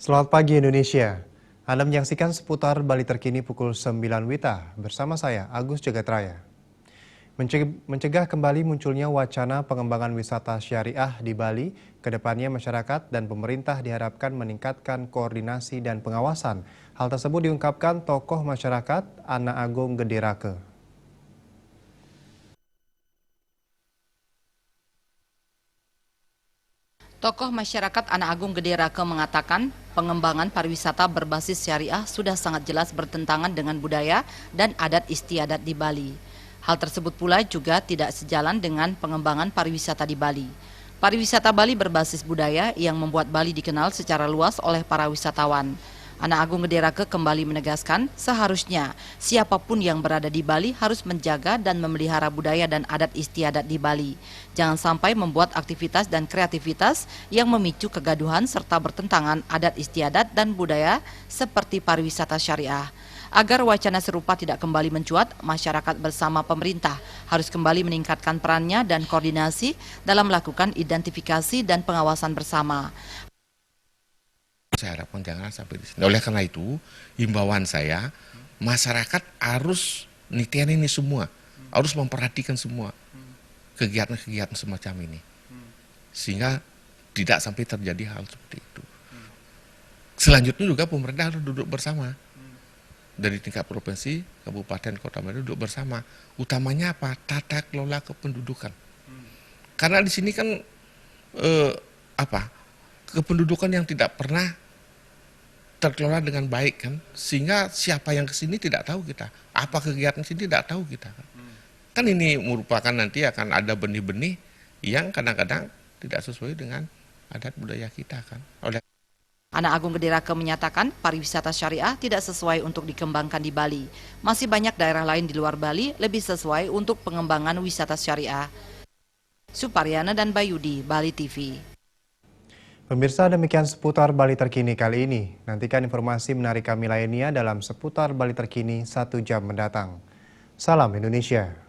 Selamat pagi Indonesia. Anda menyaksikan seputar Bali terkini pukul 9 WITA bersama saya Agus Jagatraya. Mencegah kembali munculnya wacana pengembangan wisata syariah di Bali, kedepannya masyarakat dan pemerintah diharapkan meningkatkan koordinasi dan pengawasan. Hal tersebut diungkapkan tokoh masyarakat Ana Agung Gede Rake. Tokoh masyarakat Ana Agung Gede Rake mengatakan pengembangan pariwisata berbasis syariah sudah sangat jelas bertentangan dengan budaya dan adat istiadat di Bali. Hal tersebut pula juga tidak sejalan dengan pengembangan pariwisata di Bali. Pariwisata Bali berbasis budaya yang membuat Bali dikenal secara luas oleh para wisatawan. Ana Agung Gede Rake kembali menegaskan seharusnya siapapun yang berada di Bali harus menjaga dan memelihara budaya dan adat istiadat di Bali. Jangan sampai membuat aktivitas dan kreativitas yang memicu kegaduhan serta bertentangan adat istiadat dan budaya seperti pariwisata syariah. Agar wacana serupa tidak kembali mencuat, masyarakat bersama pemerintah harus kembali meningkatkan perannya dan koordinasi dalam melakukan identifikasi dan pengawasan bersama. Saya harapkan jangan sampai di sini. Oleh karena itu, himbauan saya, masyarakat harus nitian ini semua, harus memperhatikan semua kegiatan-kegiatan semacam ini, sehingga tidak sampai terjadi hal seperti itu. Selanjutnya juga pemerintah harus duduk bersama, dari tingkat provinsi, kabupaten, kota duduk bersama. Utamanya apa? Tata kelola kependudukan. Karena di sini kan kependudukan yang tidak pernah terkelola dengan baik kan, sehingga siapa yang kesini tidak tahu kita, apa kegiatan sini tidak tahu kita kan ini merupakan nanti akan ada benih-benih yang kadang-kadang tidak sesuai dengan adat budaya kita kan. Ana Agung Gede Rake menyatakan pariwisata syariah tidak sesuai untuk dikembangkan di Bali. Masih banyak daerah lain di luar Bali lebih sesuai untuk pengembangan wisata syariah. Suparyana dan Bayudi, Bali TV. Pemirsa, demikian seputar Bali terkini kali ini. Nantikan informasi menarik kami lainnya dalam seputar Bali terkini 1 jam mendatang. Salam Indonesia.